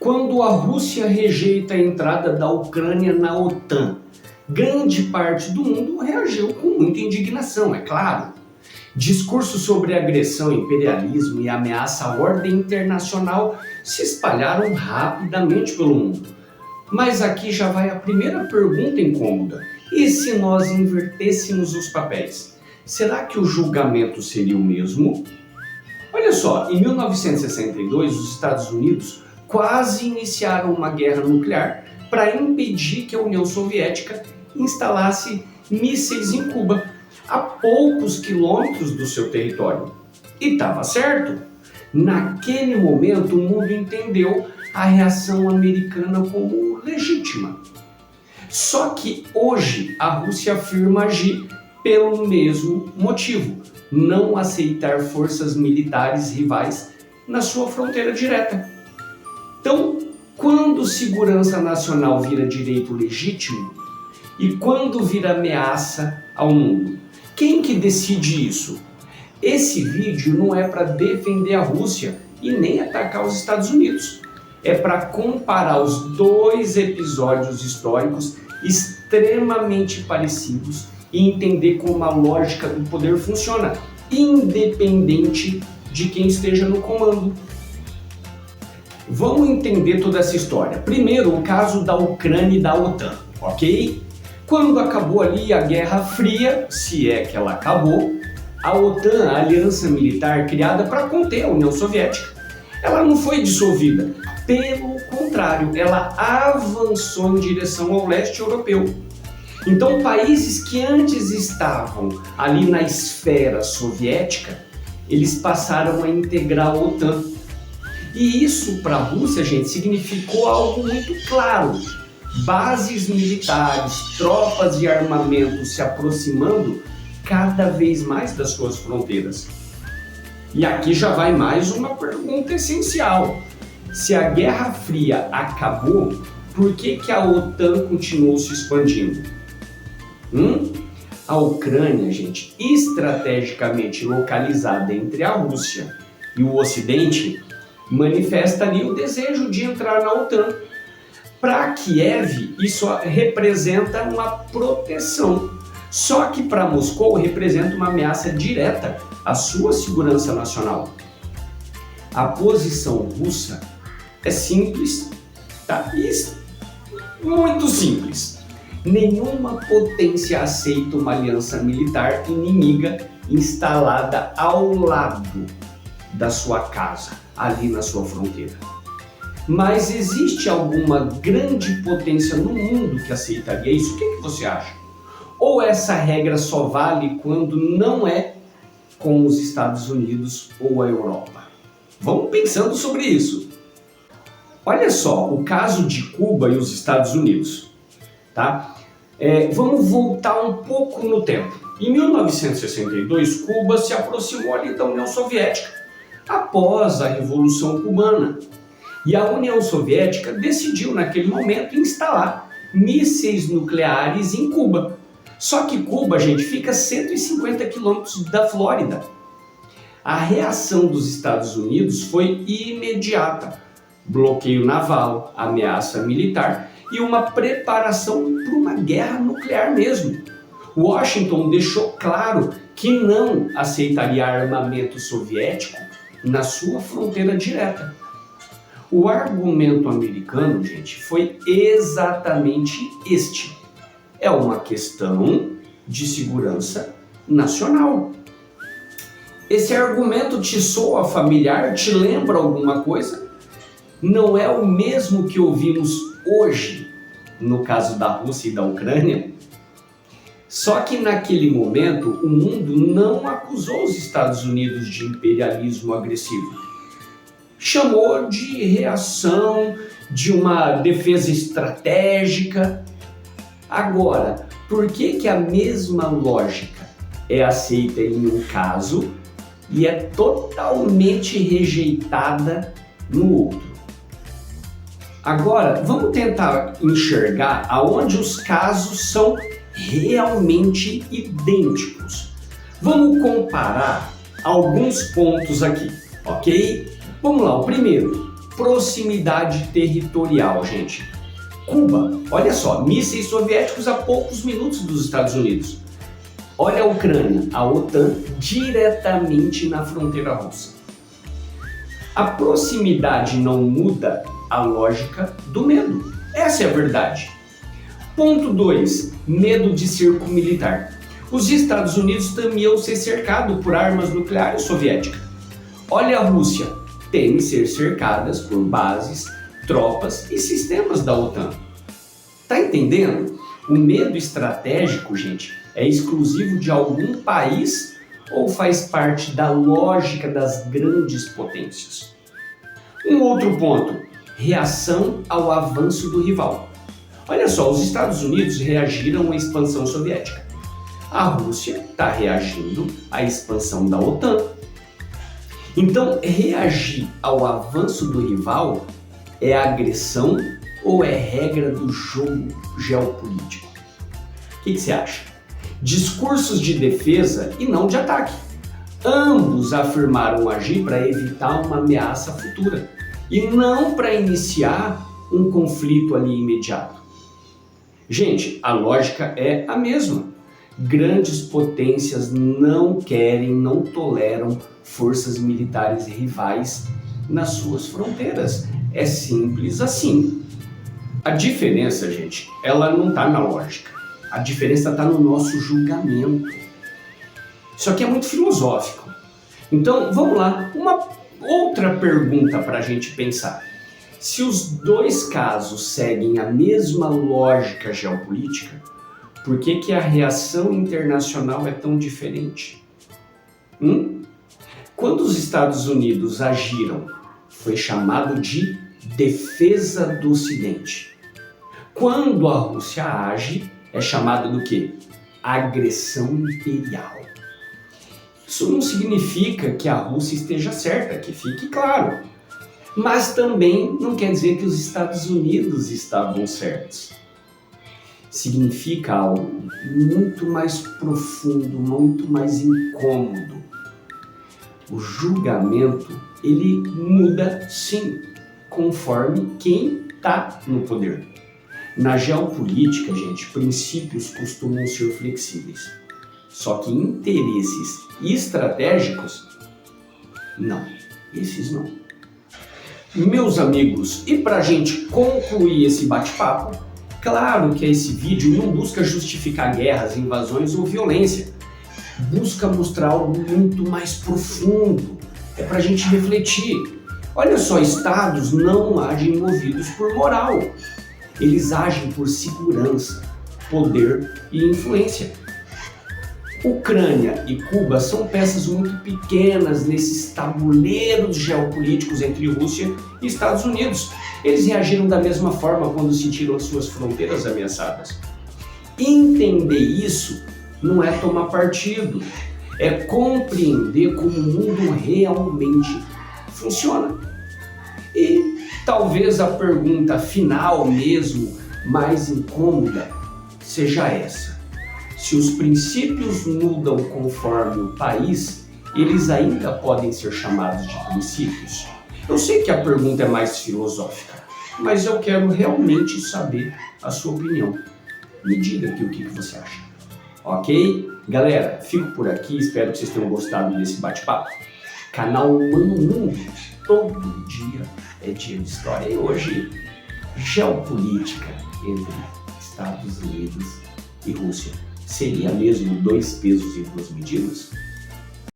Quando a Rússia rejeita a entrada da Ucrânia na OTAN, grande parte do mundo reagiu com muita indignação, é claro. Discursos sobre agressão, imperialismo e ameaça à ordem internacional se espalharam rapidamente pelo mundo. Mas aqui já vai a primeira pergunta incômoda. E se nós invertêssemos os papéis? Será que o julgamento seria o mesmo? Olha só, em 1962, os Estados Unidos quase iniciaram uma guerra nuclear para impedir que a União Soviética instalasse mísseis em Cuba, a poucos quilômetros do seu território. E estava certo. Naquele momento, o mundo entendeu a reação americana como legítima. Só que hoje a Rússia afirma agir pelo mesmo motivo: não aceitar forças militares rivais na sua fronteira direta. Então, quando segurança nacional vira direito legítimo e quando vira ameaça ao mundo? Quem que decide isso? Esse vídeo não é para defender a Rússia e nem atacar os Estados Unidos. É para comparar os dois episódios históricos extremamente parecidos e entender como a lógica do poder funciona, independente de quem esteja no comando. Vamos entender toda essa história. Primeiro, o caso da Ucrânia e da OTAN, ok? Quando acabou ali a Guerra Fria, se é que ela acabou, a OTAN, a aliança militar criada para conter a União Soviética, ela não foi dissolvida. Pelo contrário, ela avançou em direção ao leste europeu. Então, países que antes estavam ali na esfera soviética, eles passaram a integrar a OTAN. E isso para a Rússia, gente, significou algo muito claro. Bases militares, tropas e armamentos se aproximando cada vez mais das suas fronteiras. E aqui já vai mais uma pergunta essencial. Se a Guerra Fria acabou, por que a OTAN continuou se expandindo? A Ucrânia, gente, estrategicamente localizada entre a Rússia e o Ocidente, manifesta ali o desejo de entrar na OTAN. Para Kiev, isso representa uma proteção. Só que para Moscou representa uma ameaça direta à sua segurança nacional. A posição russa é simples, tá? Muito simples. Nenhuma potência aceita uma aliança militar inimiga instalada ao lado da sua casa, ali na sua fronteira. Mas existe alguma grande potência no mundo que aceitaria isso? O que você acha? Ou essa regra só vale quando não é com os Estados Unidos ou a Europa? Vamos pensando sobre isso. Olha só, o caso de Cuba e os Estados Unidos, tá? Vamos voltar um pouco no tempo. Em 1962, Cuba se aproximou ali da União Soviética após a Revolução Cubana. E a União Soviética decidiu, naquele momento, instalar mísseis nucleares em Cuba. Só que Cuba, gente, fica a 150 quilômetros da Flórida. A reação dos Estados Unidos foi imediata. Bloqueio naval, ameaça militar e uma preparação para uma guerra nuclear mesmo. Washington deixou claro que não aceitaria armamento soviético na sua fronteira direta. O argumento americano, gente, foi exatamente este. É uma questão de segurança nacional. Esse argumento te soa familiar? Te lembra alguma coisa? Não é o mesmo que ouvimos hoje, no caso da Rússia e da Ucrânia? Só que naquele momento, o mundo não acusou os Estados Unidos de imperialismo agressivo. Chamou de reação, de uma defesa estratégica. Agora, por que a mesma lógica é aceita em um caso e é totalmente rejeitada no outro? Agora, vamos tentar enxergar aonde os casos são realmente idênticos. Vamos comparar alguns pontos aqui, ok? Vamos lá, o primeiro. Proximidade territorial, gente. Cuba, olha só, mísseis soviéticos a poucos minutos dos Estados Unidos. Olha a Ucrânia, a OTAN diretamente na fronteira russa. A proximidade não muda a lógica do medo. Essa é a verdade. Ponto 2. Medo de cerco militar. Os Estados Unidos temiam ser cercado por armas nucleares soviéticas. Olha a Rússia, teme ser cercadas por bases, tropas e sistemas da OTAN. Tá entendendo? O medo estratégico, gente, é exclusivo de algum país ou faz parte da lógica das grandes potências? Um outro ponto, reação ao avanço do rival. Olha só, os Estados Unidos reagiram à expansão soviética. A Rússia está reagindo à expansão da OTAN. Então, reagir ao avanço do rival é agressão ou é regra do jogo geopolítico? O que você acha? Discursos de defesa e não de ataque. Ambos afirmaram agir para evitar uma ameaça futura e não para iniciar um conflito ali imediato. Gente, a lógica é a mesma. Grandes potências não querem, não toleram forças militares rivais nas suas fronteiras. É simples assim. A diferença, gente, ela não está na lógica. A diferença está no nosso julgamento. Isso aqui é muito filosófico. Então, vamos lá. Uma outra pergunta para a gente pensar. Se os dois casos seguem a mesma lógica geopolítica, por que a reação internacional é tão diferente? Quando os Estados Unidos agiram, foi chamado de defesa do Ocidente. Quando a Rússia age, é chamado do quê? Agressão imperial. Isso não significa que a Rússia esteja certa, que fique claro. Mas também não quer dizer que os Estados Unidos estavam certos. Significa algo muito mais profundo, muito mais incômodo. O julgamento, ele muda sim, conforme quem está no poder. Na geopolítica, gente, princípios costumam ser flexíveis. Só que interesses estratégicos, não. Esses não. Meus amigos, e para a gente concluir esse bate-papo, claro que esse vídeo não busca justificar guerras, invasões ou violência. Busca mostrar algo muito mais profundo. É para a gente refletir. Olha só, estados não agem movidos por moral. Eles agem por segurança, poder e influência. Ucrânia e Cuba são peças muito pequenas nesses tabuleiros geopolíticos entre Rússia e Estados Unidos. Eles reagiram da mesma forma quando sentiram as suas fronteiras ameaçadas. Entender isso não é tomar partido, é compreender como o mundo realmente funciona. E talvez a pergunta final mesmo, mais incômoda, seja essa. Se os princípios mudam conforme o país, eles ainda podem ser chamados de princípios? Eu sei que a pergunta é mais filosófica, mas eu quero realmente saber a sua opinião. Me diga aqui o que você acha. Ok? Galera, fico por aqui, espero que vocês tenham gostado desse bate-papo. Canal Mano Mundo, todo dia é dia de história. E hoje, geopolítica entre Estados Unidos e Rússia. Seria mesmo 2 pesos e 2 medidas?